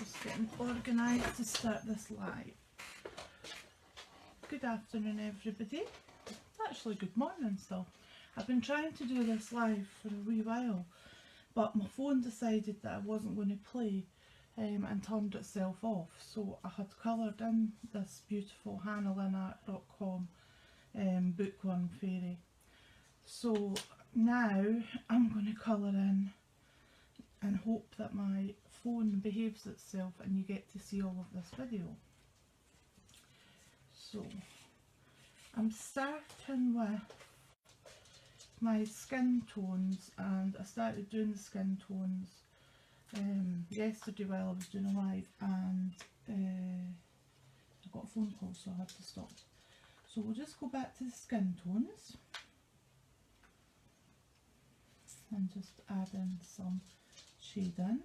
Just getting organised to start this live. Good afternoon everybody. Actually good morning still. I've been trying to do this live for a wee while, but my phone decided that I wasn't going to play and turned itself off, so I had coloured in this beautiful Hannah Lynn Art.com Bookworm Fairy. So now I'm going to colour in and hope that my phone behaves itself and you get to see all of this video. So I'm starting with my skin tones, and I started doing the skin tones yesterday while I was doing a live, and I got a phone call so I had to stop. So we'll just go back to the skin tones and just add in some shading.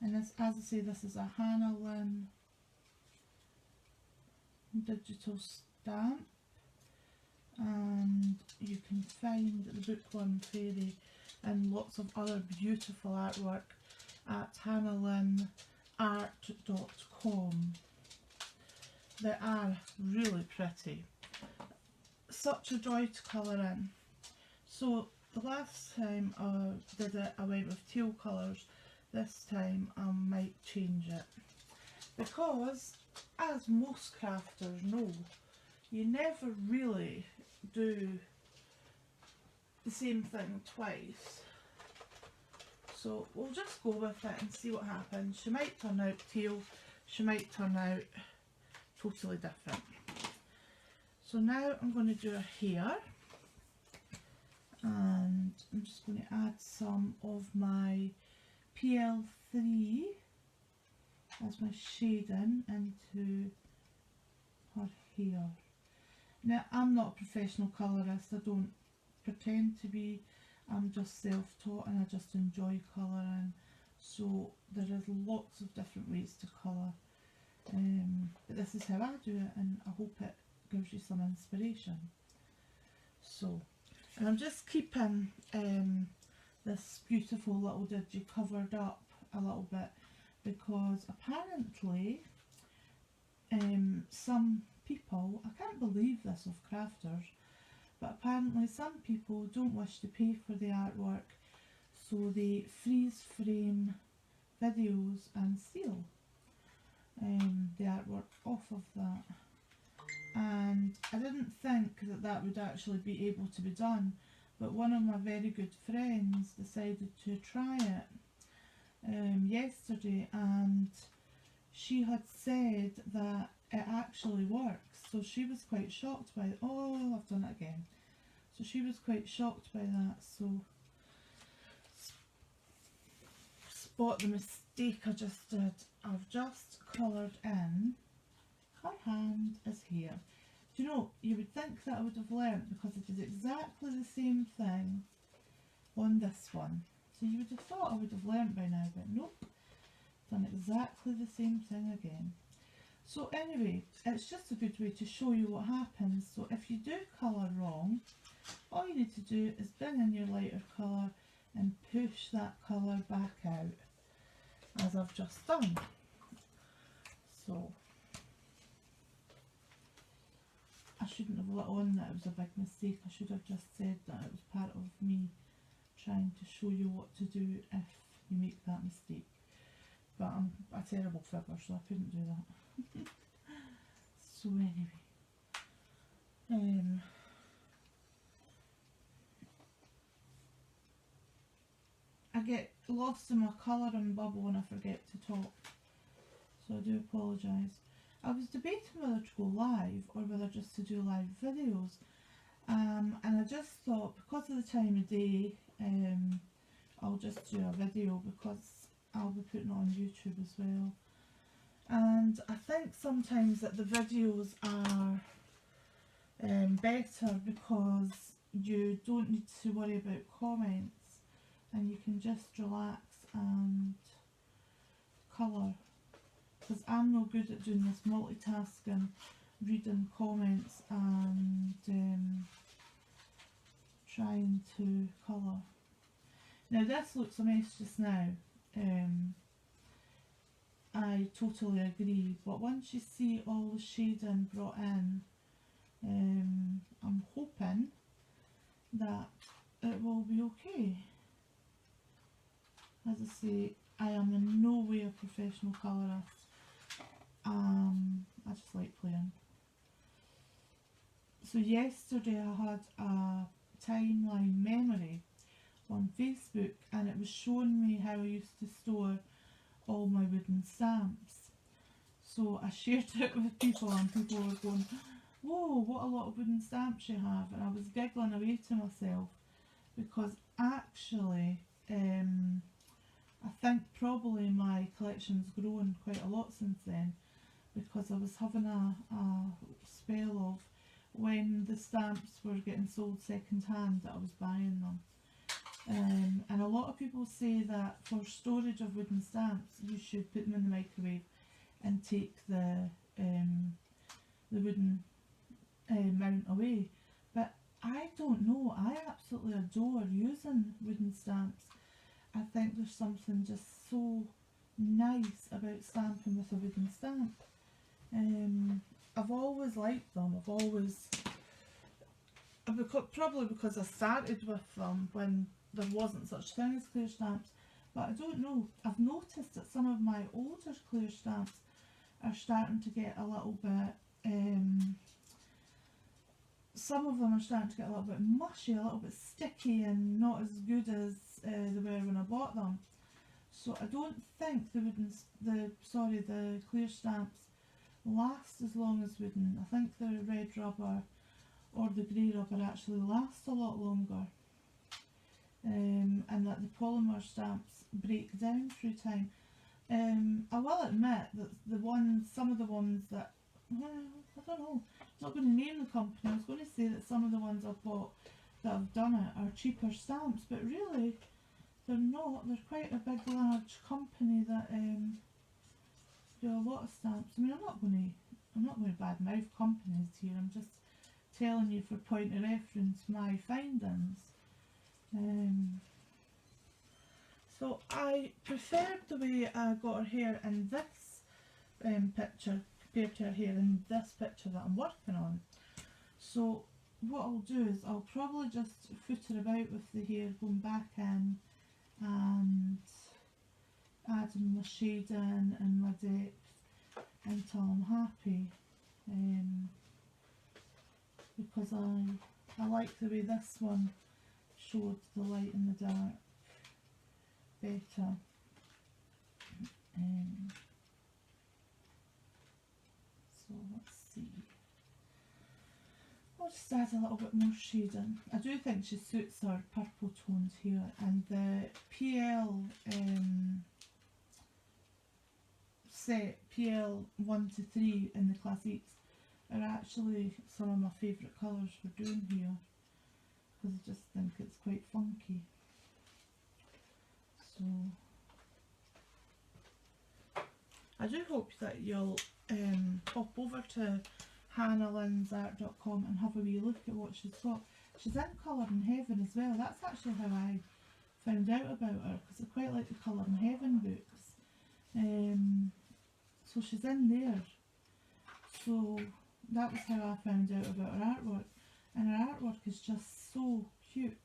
And this, as I say, this is a Hannah Lynn digital stamp, and you can find the Bookworm Fairy and lots of other beautiful artwork at hannahlynnart.com. They are really pretty. Such a joy to colour in. So the last time I did it, I went with teal colours. This time I might change it, because as most crafters know, you never really do the same thing twice. So we'll just go with it and see what happens. She might turn out teal, she might turn out totally different. So now I'm going to do a hair, and I'm just going to add some of my PL3 as my shading into her hair. Now, I'm not a professional colourist, I don't pretend to be, I'm just self-taught and I just enjoy colouring, so there is lots of different ways to colour, but this is how I do it, and I hope it gives you some inspiration. So, and I'm just keeping this beautiful little digi covered up a little bit, because apparently some people, I can't believe this of crafters, but apparently some people don't wish to pay for the artwork, so they freeze frame videos and steal the artwork off of that. And I didn't think that that would actually be able to be done, but one of my very good friends decided to try it yesterday, and she had said that it actually works, so she was quite shocked by it. Oh, I've done it again. So she was quite shocked by that. So spot the mistake I just did. I've just coloured in her hand as hair. Do you know, you would think that I would have learnt, because it is exactly the same thing on this one. So you would have thought I would have learnt by now, but nope, done exactly the same thing again. So anyway, it's just a good way to show you what happens. So if you do colour wrong, all you need to do is bring in your lighter colour and push that colour back out, as I've just done. So I shouldn't have let on that it was a big mistake. I should have just said that it was part of me trying to show you what to do if you make that mistake. But I'm a terrible figure, so I couldn't do that. So anyway, I get lost in my colouring bubble when I forget to talk, so I do apologise. I was debating whether to go live or whether just to do live videos, and I just thought, because of the time of day, I'll just do a video, because I'll be putting it on YouTube as well. And I think sometimes that the videos are better, because you don't need to worry about comments and you can just relax and colour, because I'm no good at doing this multitasking, reading comments and trying to colour. Now this looks a mess just now, I totally agree, but once you see all the shading brought in, I'm hoping that it will be okay. As I say, I am in no way a professional colourist. I just like playing. So yesterday I had a timeline memory on Facebook, and it was showing me how I used to store all my wooden stamps. So I shared it with people, and people were going, "Whoa, what a lot of wooden stamps you have," and I was giggling away to myself, because actually I think probably my collection's grown quite a lot since then, because I was having a spell of when the stamps were getting sold second hand that I was buying them. And a lot of people say that for storage of wooden stamps you should put them in the microwave and take the wooden mount away. But I don't know, I absolutely adore using wooden stamps. I think there's something just so nice about stamping with a wooden stamp. I've always liked them. Probably because I started with them when there wasn't such thing as clear stamps, but I don't know, I've noticed that some of my older clear stamps are starting to get a little bit, some of them are starting to get a little bit mushy, a little bit sticky, and not as good as they were when I bought them. So I don't think the clear stamps last as long as wooden. I think the red rubber or the grey rubber actually last a lot longer, and that the polymer stamps break down through time. I will admit that some of the ones that, well, I don't know, I'm not going to name the company. I was going to say that some of the ones I've bought that have done it are cheaper stamps, but really they're not. They're quite a big large company that do a lot of stamps. I mean, I'm not going to badmouth companies here. I'm just telling you for point of reference my findings. So I preferred the way I got her hair in this picture compared to her hair in this picture that I'm working on. So what I'll do is I'll probably just foot her about with the hair, going back in and adding my shading and my depth until I'm happy, because I like the way this one showed the light and the dark better. So let's see, I'll just add a little bit more shading. I do think she suits her purple tones here, and the PL set, PL 1 to 3 in the Classiques, are actually some of my favourite colours for doing here, because I just think it's quite funky. So I do hope that you'll pop over to hannahlynsart.com and have a wee look at what she's got. She's in Colour in Heaven as well. That's actually how I found out about her, because I quite like the Colour in Heaven books. So she's in there. So that was how I found out about her artwork, and her artwork is just so cute.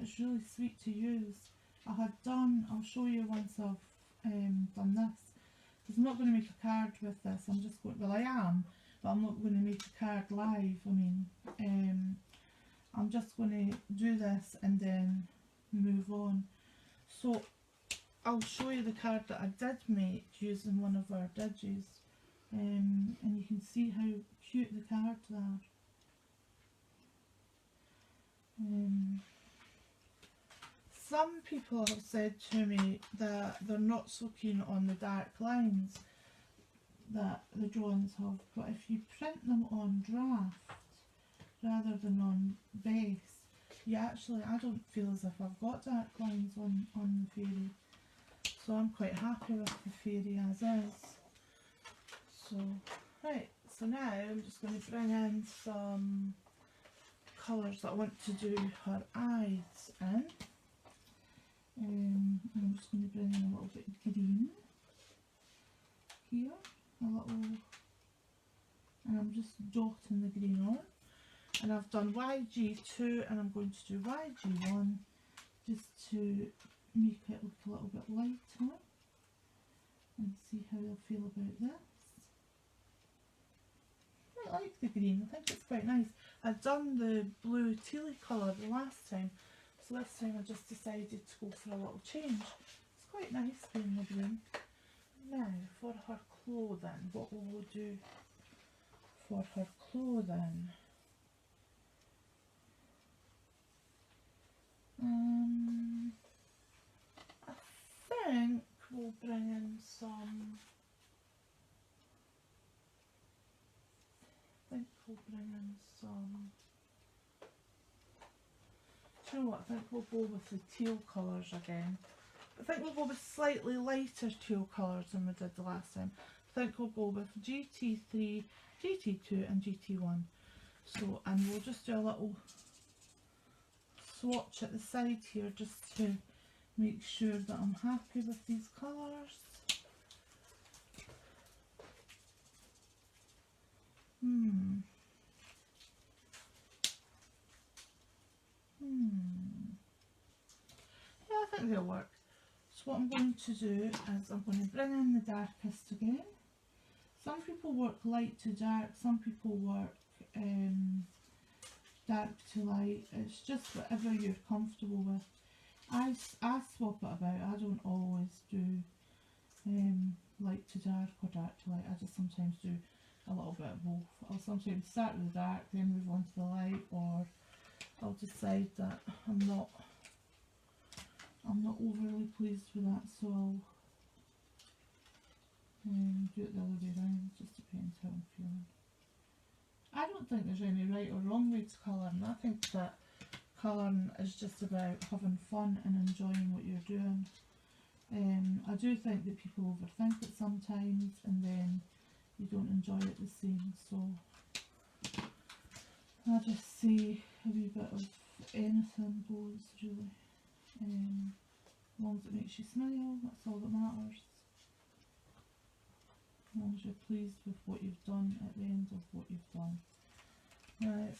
It's really sweet to use. I'll show you once I've done this, because I'm not going to make a card with this. I'm just going, well, I am, but I'm not going to make a card live. I mean, I'm just going to do this and then move on. So I'll show you the card that I did make using one of our digis, and you can see how cute the cards are. Some people have said to me that they're not so keen on the dark lines that the drawings have, but if you print them on draft rather than on base, you actually, I don't feel as if I've got dark lines on the fairy. So I'm quite happy with the fairy as is. So, right, so now I'm just going to bring in some colours that I want to do her eyes in. I'm just going to bring in a little bit of green. here, a little, and I'm just dotting the green on. And I've done YG2 and I'm going to do YG1 just to make it look a little bit lighter and see how they'll feel about this. I quite like the green, I think it's quite nice. I'd done the blue tealy colour the last time, so this time I just decided to go for a little change. It's quite nice being the green. Now for her clothing, what will we do for her clothing? I think we'll bring in some, do you know what, I think we'll go with the teal colours again. I think we'll go with slightly lighter teal colours than we did the last time. I think we'll go with GT3, GT2 and GT1. So, and we'll just do a little swatch at the side here just to make sure that I'm happy with these colours. Yeah, I think they'll work. So what I'm going to do is I'm going to bring in the darkest again. Some people work light to dark, some people work dark to light. It's just whatever you're comfortable with. I swap it about. I don't always do light to dark or dark to light. I just sometimes do a little bit of both. I'll sometimes start with the dark, then move on to the light, or I'll decide that I'm not overly pleased with that, so I'll do it the other way around. Just depends how I'm feeling. I don't think there's any right or wrong way to colour, and I think that colouring is just about having fun and enjoying what you're doing. I do think that people overthink it sometimes and then you don't enjoy it the same, so I just say a wee bit of anything goes really. As long as it makes you smile, that's all that matters. As long as you're pleased with what you've done at the end of what you've done. Right,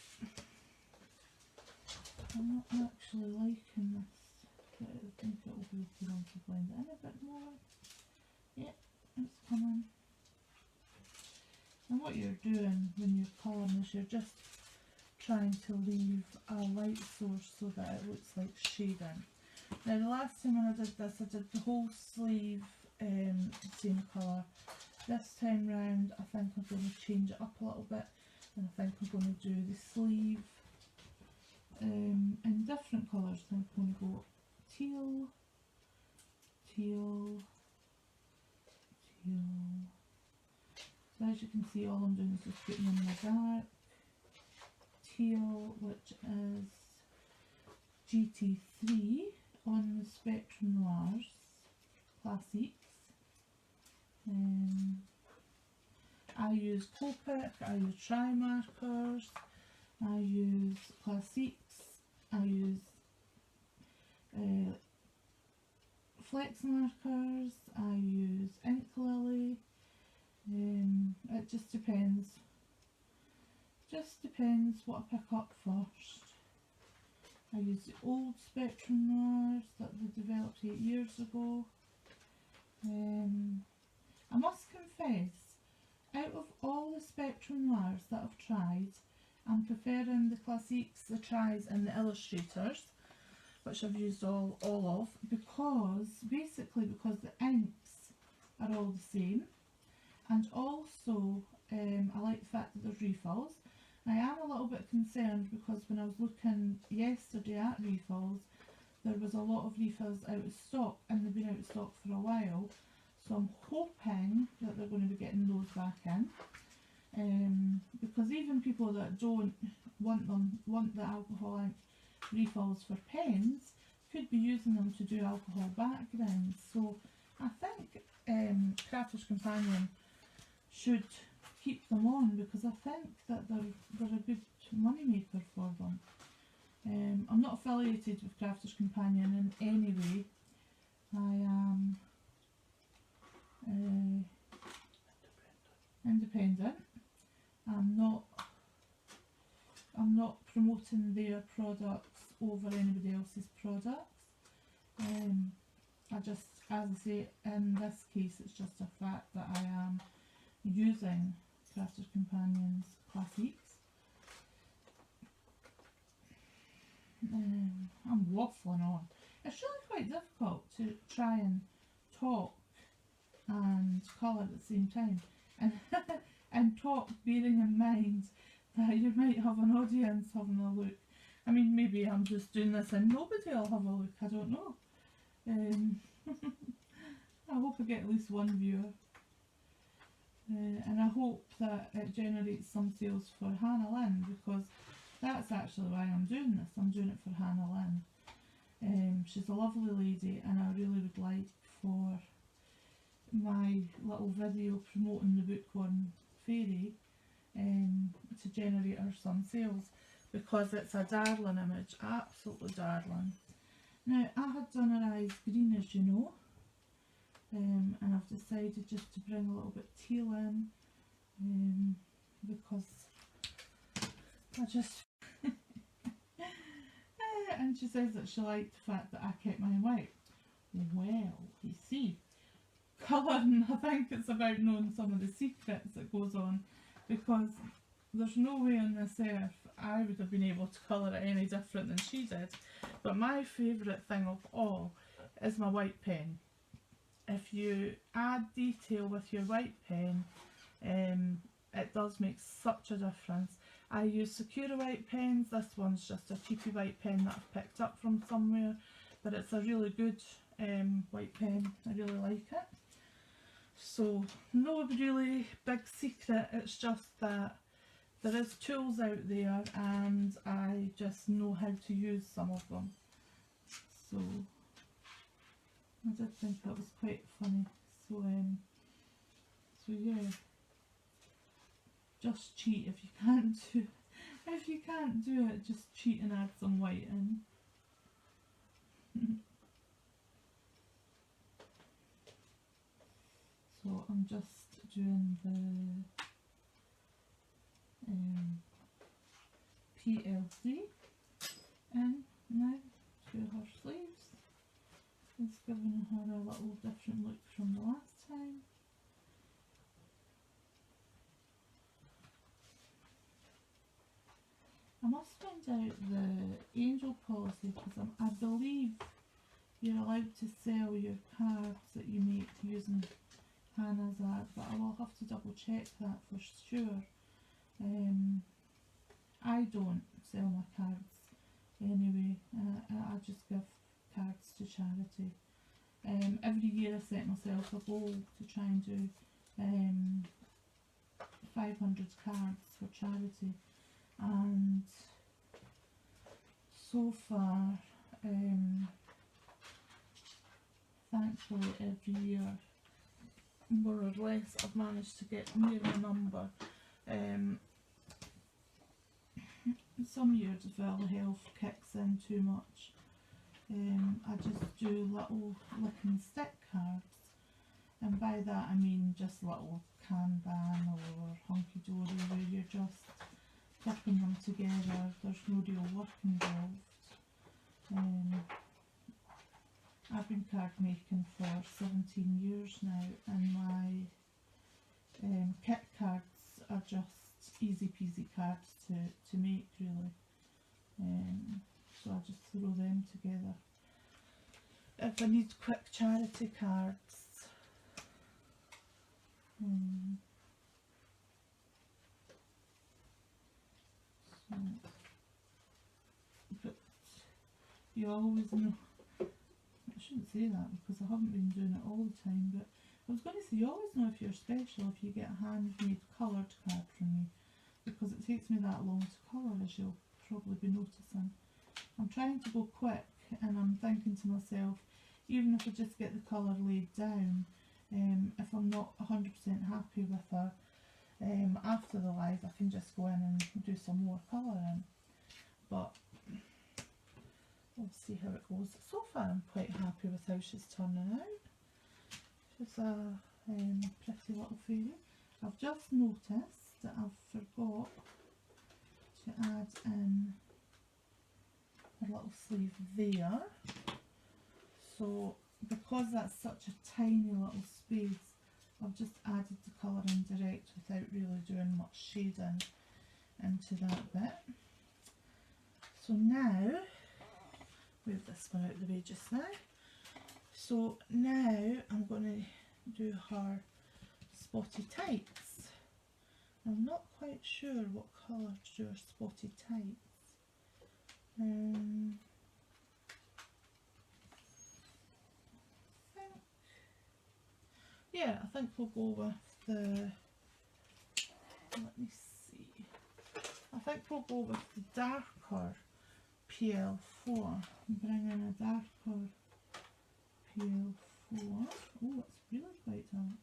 I'm not actually liking this, but I think it will be okay once I blend it in a bit more. Yeah, it's coming. And what you're doing when you're colouring is you're just trying to leave a light source so that it looks like shading. Now the last time when I did this, I did the whole sleeve same colour. This time round I think I'm going to change it up a little bit, and I think I'm going to do the sleeve in different colours. I think I'm going to go teal, teal, teal. So as you can see, all I'm doing is just putting in the dark teal, which is GT3 on the Spectrum Noirs Classiques. I use Copic, I use Tri Markers, I use Classiques, I use Flex Markers, I use Ink Lily. It just depends. Just depends what I pick up first. I use the old Spectrum Noirs that they developed 8 years ago. I must confess, out of all the Spectrum Noirs that I've tried, I'm preferring the Classiques, the Tris and the Illustrators, which I've used all of, because the inks are all the same, and also I like the fact that there's refills. I am a little bit concerned because when I was looking yesterday at refills, there was a lot of refills out of stock, and they've been out of stock for a while, so I'm hoping that they're going to be getting those back in, because even people that don't want the alcohol ink refills for pens could be using them to do alcohol backgrounds. So I think Crafters Companion should keep them on, because I think that they're a good money maker for them. I'm not affiliated with Crafters Companion in any way. I am independent. I'm not promoting their products over anybody else's products. I just, as I say, in this case, it's just a fact that I am using Crafter's Companions Classiques. I'm waffling on. It's really quite difficult to try and talk and colour at the same time, and and talk bearing in mind that you might have an audience having a look. I mean, maybe I'm just doing this and nobody will have a look, I don't know. I hope I get at least one viewer, and I hope that it generates some sales for Hannah Lynn, because that's actually why I'm doing this. I'm doing it for Hannah Lynn. She's a lovely lady, and I really would like for my little video promoting the Bookworm Fairy to generate her some sales, because it's a darling image, absolutely darling. Now, I had done her eyes green, as you know, and I've decided just to bring a little bit teal in, because I just and she says that she liked the fact that I kept mine white. Well, you see, colouring, I think it's about knowing some of the secrets that goes on, because there's no way on this earth I would have been able to colour it any different than she did. But my favourite thing of all is my white pen. If you add detail with your white pen, it does make such a difference. I use Sakura white pens. This one's just a cheapy white pen that I've picked up from somewhere, but it's a really good white pen. I really like it. So no really big secret, it's just that there is tools out there and I just know how to use some of them. So I did think that was quite funny. So yeah, just cheat if you can't do it, just cheat and add some white in. So I'm just doing the PL3 in now to her sleeves. It's giving her a little different look from the last time. I must find out the angel policy, because I believe you're allowed to sell your cards that you make using Hannah's art, but I will have to double check that for sure. I don't sell my cards anyway, I just give cards to charity. Every year I set myself a goal to try and do 500 cards for charity, and so far, thankfully every year, more or less, I've managed to get near the number. Some years if ill health kicks in too much, I just do little lick and stick cards, and by that I mean just little Kanban or hunky dory where you're just clipping them together, there's no real work involved. I've been card making for 17 years now, and my kit cards are just easy peasy cards to make, really. So I just throw them together. If I need quick charity cards, so, but you always know, I shouldn't say that because I haven't been doing it all the time, but I was going to say, you always know if you're special if you get a handmade coloured card from me, because it takes me that long to colour, as you'll probably be noticing. I'm trying to go quick, and I'm thinking to myself, even if I just get the colour laid down, if I'm not 100% happy with her, after the live I can just go in and do some more colouring. But we'll see how it goes. So far I'm quite happy with how she's turning out. She's a pretty little fairy. I've just noticed that I've forgot to add in a little sleeve there. So because that's such a tiny little space, I've just added the colour in direct without really doing much shading into that bit. So now, move this one out of the way just now. So now I'm going to do her spotty tights. I'm not quite sure what colour to do her spotty tights. Yeah, I think we'll go with the, let me see, I think we'll go with the darker PL4. Bring in a darker PL4. Oh, it's really quite dark.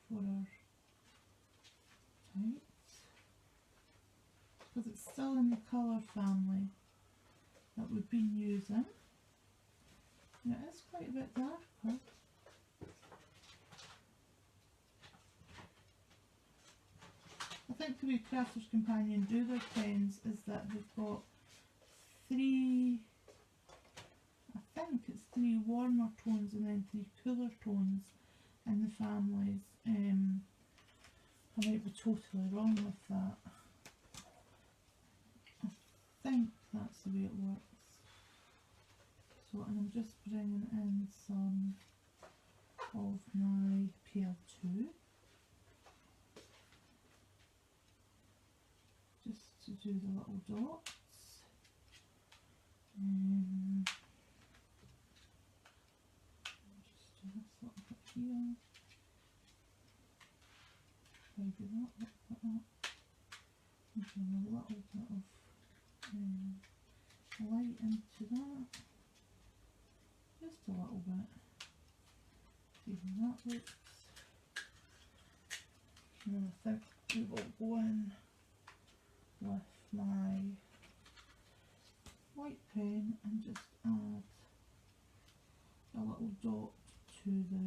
For our tights. Because it's still in the colour family that we've been using. And it is quite a bit darker. I think the way Crafter's Companion do their pens is that they've got three, I think it's 3 warmer tones and then 3 cooler tones in the families. I might be totally wrong with that. I think that's the way it works. So, and I'm just bringing in some of my PL2. Just to do the little dots. Just do this little bit here. Maybe that little bit up. And do a little bit of light into that. Just a little bit. See how that looks. And then I think we will go in with my white pen and just add a little dot to the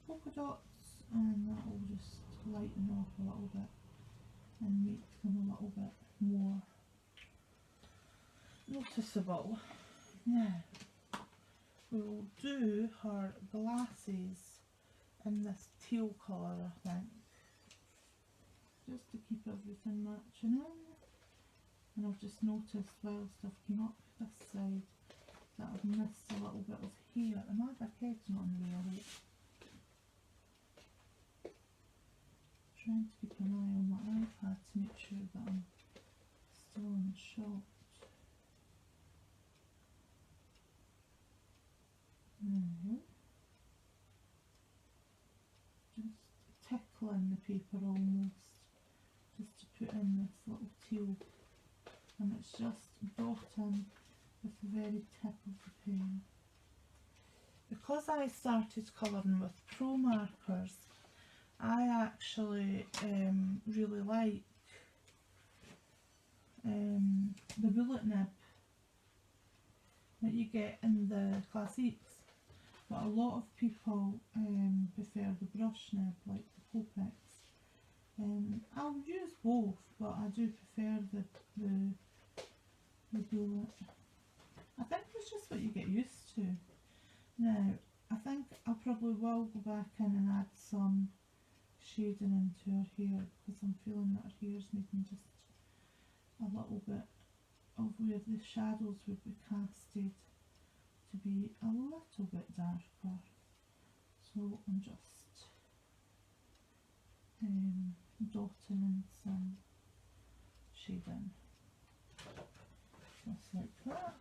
polka dots, and that will just lighten off a little bit and make them a little bit more noticeable. Now we will do her glasses in this teal colour, I think, just to keep everything matching in. And I've just noticed whilst I've come up this side that I've missed a little bit of hair. And my baguette's not in the way, I hope. Trying to keep an eye on my iPad to make sure that I'm still in shot. Now, just tickling the paper almost, just to put in this little teal, and it's just dotting with the very tip of the pen. Because I started colouring with Pro markers, I actually really like the bullet nib that you get in the Classiques, but a lot of people prefer the brush nib, like the Copics. I'll use both, but I do prefer the bullet. I think it's just what you get used to. Now, I think I probably will go back in and add some shading into her hair, because I'm feeling that her hair's needing just a little bit of where the shadows would be casted to be a little bit darker. So I'm just dotting in some shading, just like that.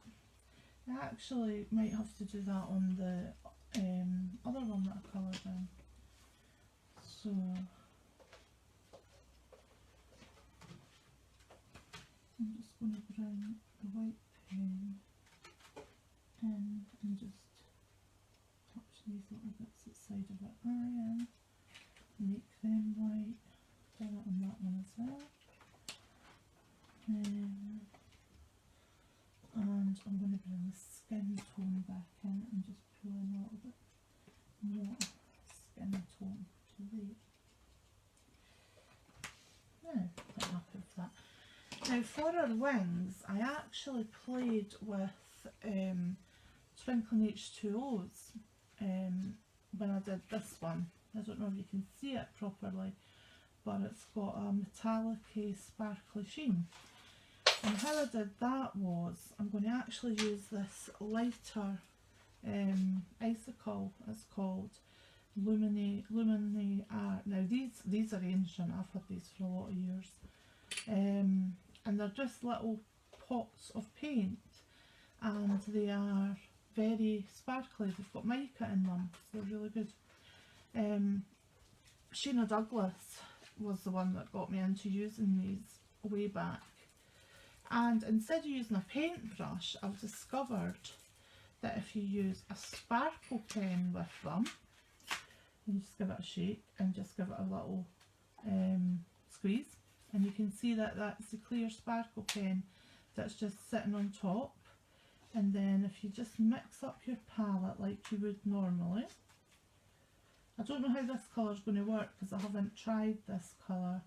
I actually might have to do that on the other one that I coloured in. So I'm just going to bring the white pen in and just touch these little bits outside of her eye in, make them white. Do that on that one as well. And I'm going to bring the skin tone back in and just pull in a little bit more skin Now for her wings, I actually played with Twinkling H2Os when I did this one. I don't know if you can see it properly, but it's got a metallic-y sparkly sheen. And how I did that was, I'm going to actually use this lighter icicle. It's called Lumini Art. Now these are ancient, I've had these for a lot of years. And they're just little pots of paint, and they are very sparkly. They've got mica in them, so they're really good. Sheena Douglas was the one that got me into using these way back. And instead of using a paintbrush, I've discovered that if you use a sparkle pen with them, you just give it a shake and just give it a little squeeze, and you can see that that's the clear sparkle pen that's just sitting on top. And then if you just mix up your palette like you would normally, I don't know how this colour is going to work because I haven't tried this colour,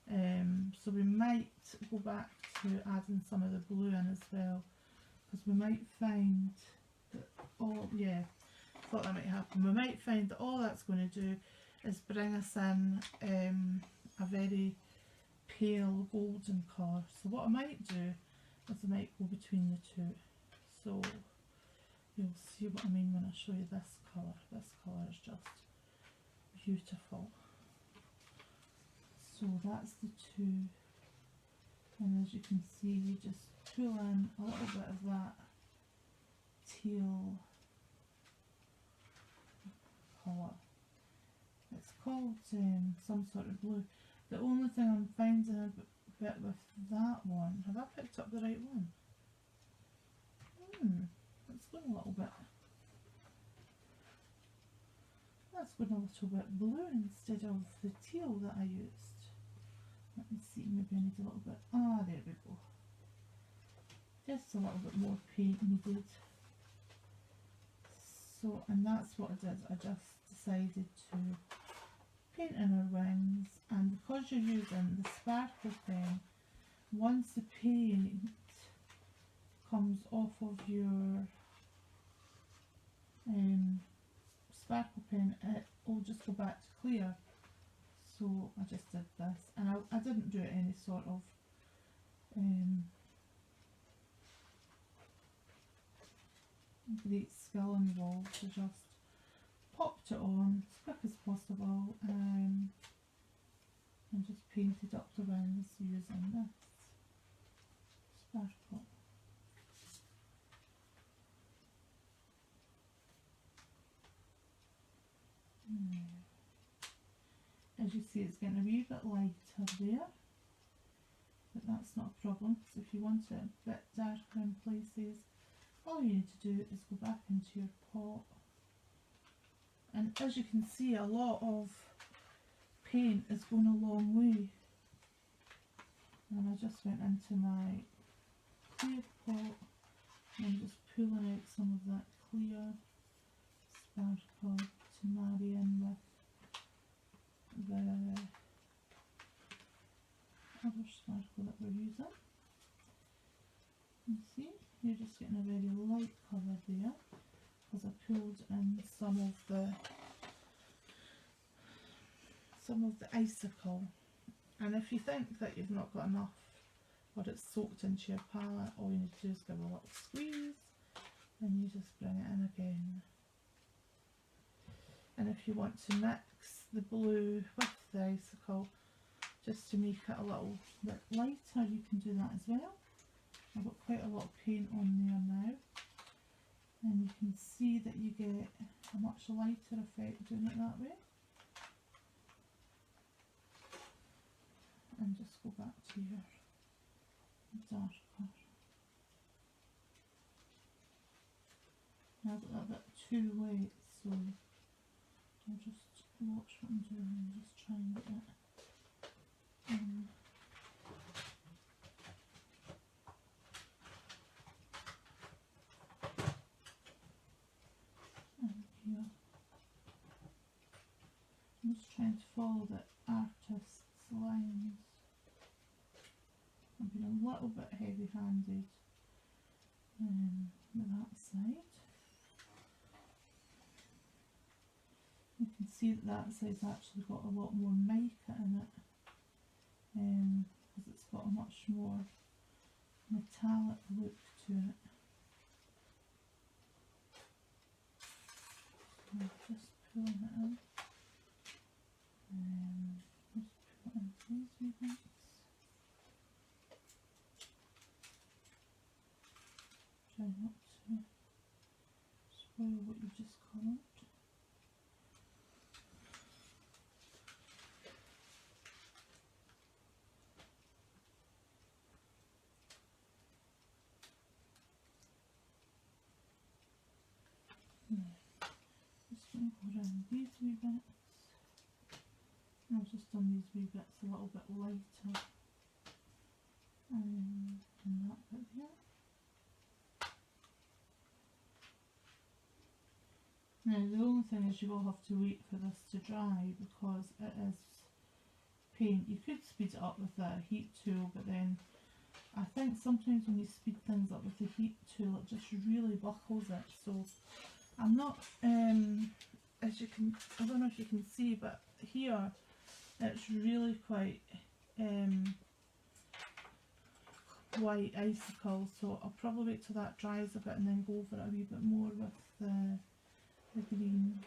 so we might go back to adding some of the blue in as well, because we might find that, oh yeah, thought that might happen, we might find that all that's going to do is bring us in a very pale golden colour. So what I might do is I might go between the two, so you'll see what I mean when I show you this colour. This colour is just beautiful. So that's the two, and as you can see, you just pull in a little bit of that teal colour. It's called some sort of blue. The only thing I'm finding a bit with that one, have I picked up the right one? It's going a little bit, that's going a little bit blue instead of the teal that I used. Let me see, maybe I need a little bit, there we go. Just a little bit more paint needed. So, and that's what I did, I just decided to paint in her wings, and because you're using the sparkle pen, once the paint comes off of your sparkle pen, it will just go back to clear. So I just did this, and I didn't do any sort of great skill involved. I just popped it on as quick as possible and just painted up the wings using this sparkle. As you see, it's getting a wee bit lighter there, but that's not a problem, because if you want it a bit darker in places, all you need to do is go back into your pot. And as you can see, a lot of paint is going a long way. And I just went into my clear pot and I'm just pulling out some of that clear sparkle to marry in with the other sparkle that we're using. You see, you're just getting a very light colour there, because I pulled in some of the icicle. And if you think that you've not got enough, or it's soaked into your palette, all you need to do is give a little squeeze and you just bring it in again. And if you want to mix the blue with the icicle just to make it a little bit lighter, you can do that as well. I've got quite a lot of paint on there now, and you can see that you get a much lighter effect doing it that way. And just go back to your darker. Now I've got that bit too wet, so I'll just watch what I'm doing and just try and get it here. I'm just trying to follow the artist's lines. I've been a little bit heavy-handed with that side. You can see that that side's actually got a lot more mica in it, because it's got a much more metallic look to it. So I'm just pulling it in. Just put in these wee bits. Try not to spoil what you just coloured. Just going to go around these wee bits. I've just done these wee bits a little bit lighter, and that bit here. Now the only thing is you will have to wait for this to dry because it is paint. You could speed it up with a heat tool, but then I think sometimes when you speed things up with the heat tool it just really buckles it. So I'm not, as you can, I don't know if you can see, but here it's really quite white icicle, so I'll probably wait till that dries a bit and then go over it a wee bit more with the green.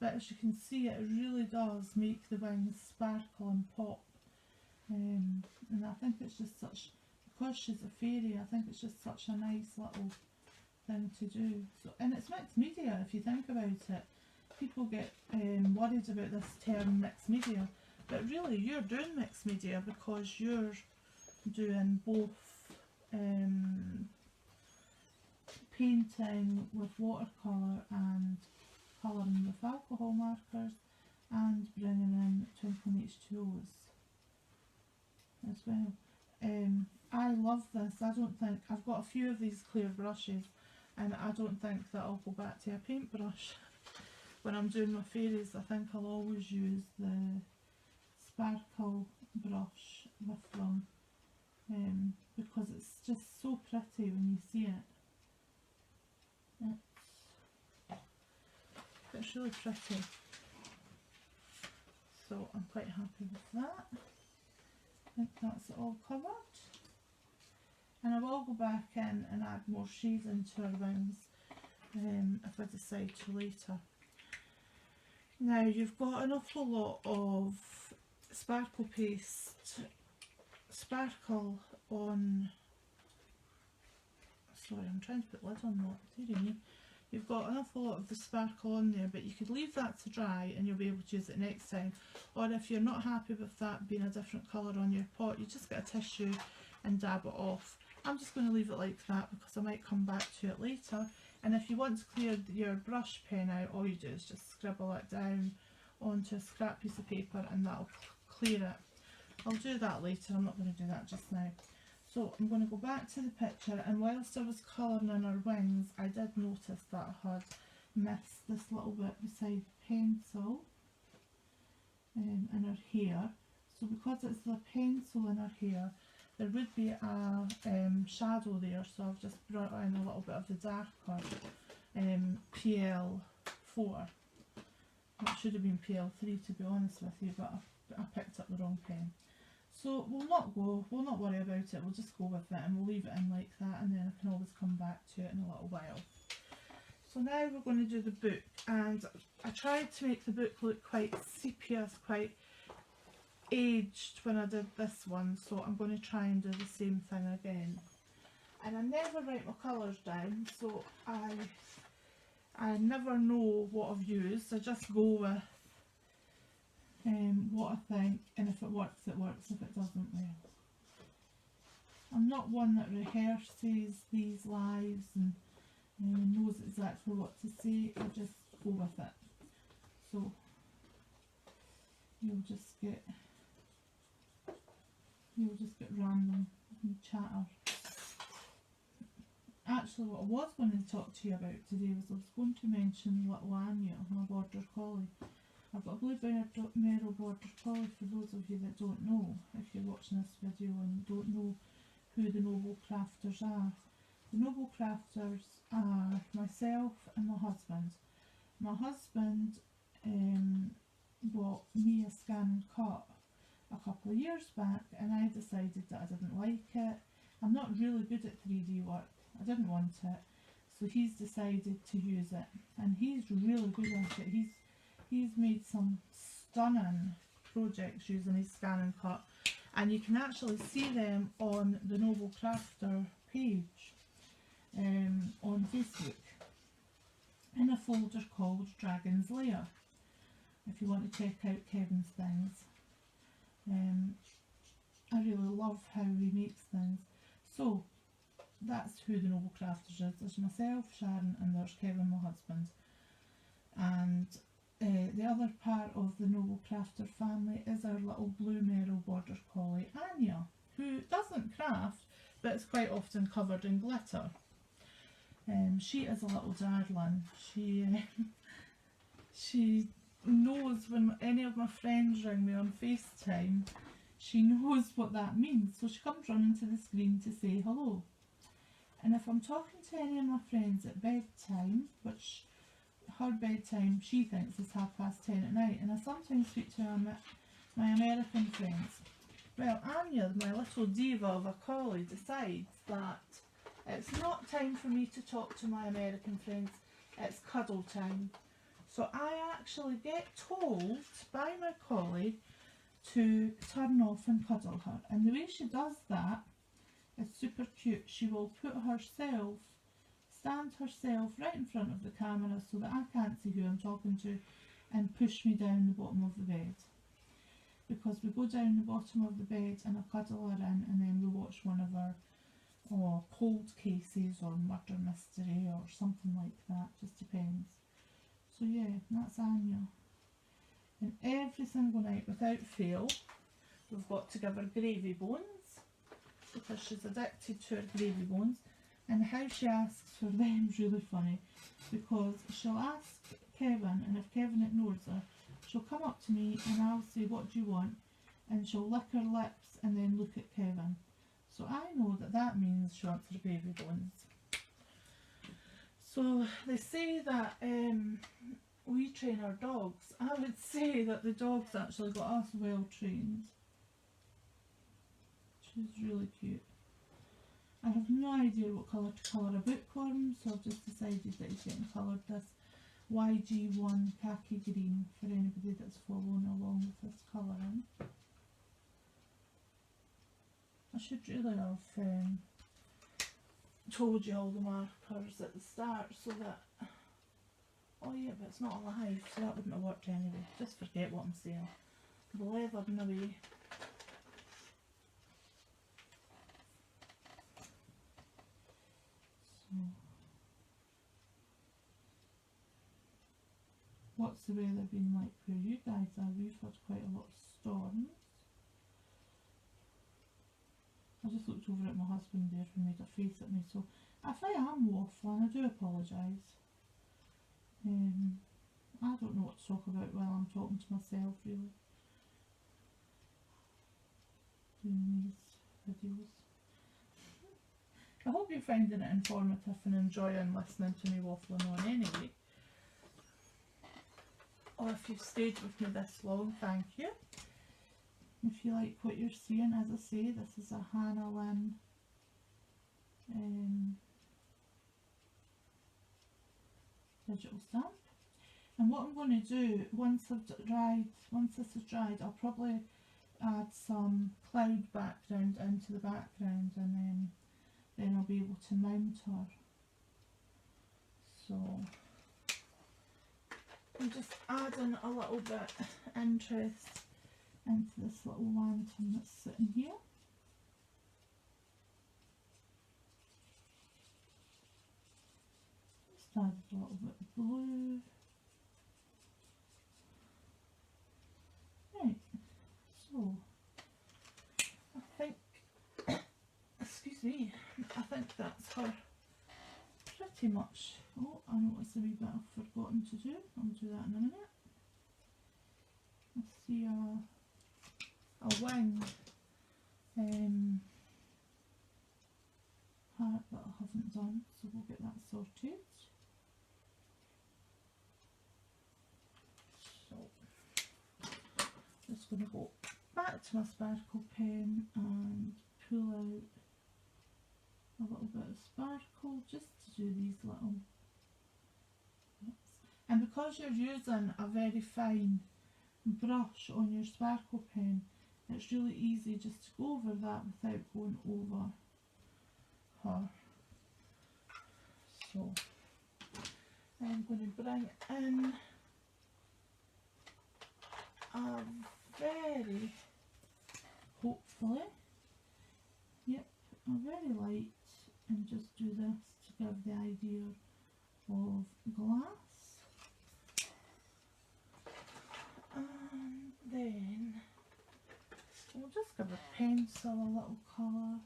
But as you can see, it really does make the wings sparkle and pop, and I think it's just such, because she's a fairy, I think it's just such a nice little thing to do. So, and it's mixed media if you think about it. People get worried about this term mixed media, but really you're doing mixed media because you're doing both painting with watercolour and colouring with alcohol markers and bringing in twinkling H2Os as well. I love this. I don't think, I've got a few of these clear brushes and I don't think that I'll go back to a paintbrush. When I'm doing my fairies, I think I'll always use the sparkle brush with them, because it's just so pretty when you see it. It's really pretty. So I'm quite happy with that. I think that's it all covered. And I will go back in and add more shades into our wings if I decide to later. Now you've got an awful lot of sparkle paste, sparkle on, sorry I'm trying to put lid on that, dearie me. You've got an awful lot of the sparkle on there, but you could leave that to dry and you'll be able to use it next time. Or if you're not happy with that being a different colour on your pot, you just get a tissue and dab it off. I'm just going to leave it like that because I might come back to it later. And if you want to clear your brush pen out, all you do is just scribble it down onto a scrap piece of paper and that'll clear it. I'll do that later, I'm not going to do that just now. So I'm going to go back to the picture, and whilst I was colouring in our wings, I did notice that I had missed this little bit beside the pencil in her hair. So because it's the pencil in her hair, there would be a shadow there, so I've just brought in a little bit of the darker PL4. It should have been PL3 to be honest with you, but I picked up the wrong pen. So we'll not worry about it, we'll just go with it and we'll leave it in like that, and then I can always come back to it in a little while. So now we're going to do the book, and I tried to make the book look quite sepia, quite aged when I did this one, so I'm going to try and do the same thing again. And I never write my colours down, so I never know what I've used. I just go with what I think, and if it works, it works. If it doesn't, well. I'm not one that rehearses these lives and knows exactly what to say. I just go with it. So you'll just get random chatter. Actually, what I was going to talk to you about today was I was going to mention little Anya, my border collie. I've got a blue merle border collie for those of you that don't know, if you're watching this video and don't know who the Noble Crafters are. The Noble Crafters are myself and my husband. My husband bought me a scan and cut a couple of years back, and I decided that I didn't like it. I'm not really good at 3D work. I didn't want it, so he's decided to use it, and he's really good at it. He's made some stunning projects using his scan and cut, and you can actually see them on the Noble Crafter page on Facebook in a folder called Dragon's Lair, if you want to check out Kevin's things. I really love how he makes things. So that's who the Noble Crafters is. There's myself, Sharon, and there's Kevin, my husband. And the other part of the Noble Crafter family is our little blue merle border collie, Anya, who doesn't craft, but is quite often covered in glitter. She is a little darling. She knows when any of my friends ring me on FaceTime, she knows what that means. So she comes running to the screen to say hello. And if I'm talking to any of my friends at bedtime, which her bedtime she thinks is 10:30 at night, and I sometimes speak to my American friends. Well, Anya, my little diva of a collie, decides that it's not time for me to talk to my American friends, it's cuddle time. So I actually get told by my collie to turn off and cuddle her. And the way she does that is super cute. She will stand herself right in front of the camera so that I can't see who I'm talking to, and push me down the bottom of the bed. Because we go down the bottom of the bed and I cuddle her in, and then we watch one of our cold cases or murder mystery or something like that, just depends. So yeah, that's Anya. And every single night without fail, we've got to give her gravy bones, because she's addicted to her gravy bones. And how she asks for them is really funny, because she'll ask Kevin, and if Kevin ignores her, she'll come up to me and I'll say, "What do you want?" and she'll lick her lips and then look at Kevin. So I know that that means she wants her gravy bones. So they say that we train our dogs. I would say that the dogs actually got us well trained. She's really cute. I have no idea what colour to colour a bookworm, so I've just decided that he's getting coloured this YG1 khaki green for anybody that's following along with this colouring. I should really have told you all the markers at the start so that... Oh yeah, but it's not alive, so that wouldn't have worked anyway. Just forget what I'm saying. The leathering away. So, what's the weather been like where you guys are? We've had quite a lot of storms. I just looked over at my husband there and made a face at me, so if I am waffling, I do apologise. I don't know what to talk about while I'm talking to myself, really, doing these videos. I hope you're finding it informative and enjoying listening to me waffling on anyway. Or if you've stayed with me this long, thank you. If you like what you're seeing, as I say, this is a Hannah Lynn digital stamp. And what I'm going to do, once this is dried, I'll probably add some cloud background into the background, and then I'll be able to mount her. So I'm just adding a little bit interest into this little lantern that's sitting here. Just added a little bit of blue. Right, so I think, excuse me, I think that's her pretty much. Oh, I noticed a wee bit I've forgotten to do. I'll do that in a minute. see a wing heart that I haven't done, so we'll get that sorted. So just going to go back to my sparkle pen and pull out a little bit of sparkle just to do these little bits. And because you're using a very fine brush on your sparkle pen, it's really easy just to go over that without going over her. So I'm going to bring in a very, hopefully, yep, a very light, and just do this to give the idea of glass. And then we'll just give a pencil a little colour.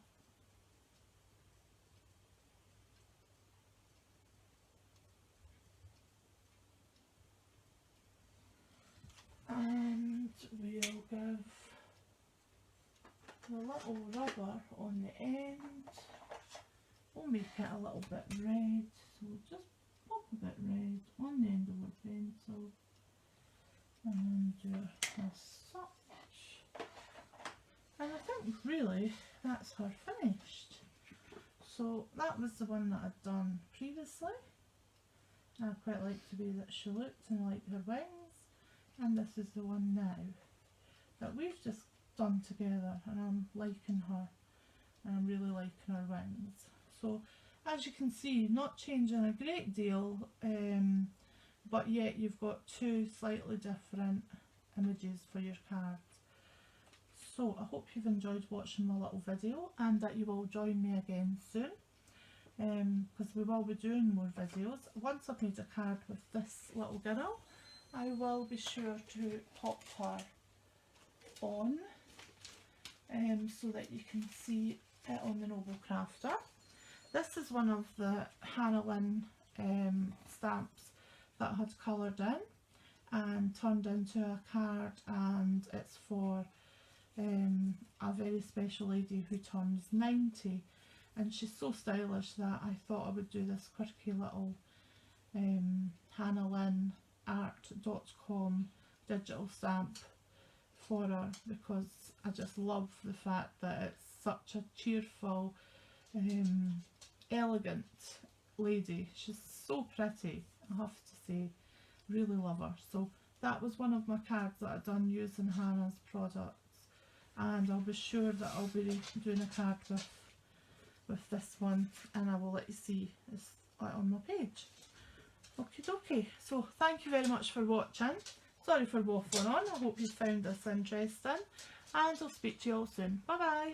And we'll give the little rubber on the end, we'll make it a little bit red, so we'll just pop a bit red on the end of our pencil and do as such. And I think really that's her finished. So that was the one that I'd done previously. I quite liked the way that she looked and like her wings, and this is the one now that we've just done together, and I'm liking her, and I'm really liking her wings. So as you can see, not changing a great deal, but yet you've got two slightly different images for your cards. So I hope you've enjoyed watching my little video, and that you will join me again soon, because we will be doing more videos. Once I've made a card with this little girl, I will be sure to pop her on, so that you can see it on the Noble Crafter. This is one of the Hannah Lynn stamps that I had coloured in and turned into a card, and it's for a very special lady who turns 90, and she's so stylish that I thought I would do this quirky little Hannah Lynn Art.com digital stamp for her, because I just love the fact that it's such a cheerful, elegant lady. She's so pretty, I have to say, really love her. So that was one of my cards that I've done using Hannah's products, and I'll be sure that I'll be doing a card with this one, and I will let you see it's on my page. Okie dokie, so thank you very much for watching. Sorry for waffling on, I hope you found this interesting, and I'll speak to you all soon. Bye bye.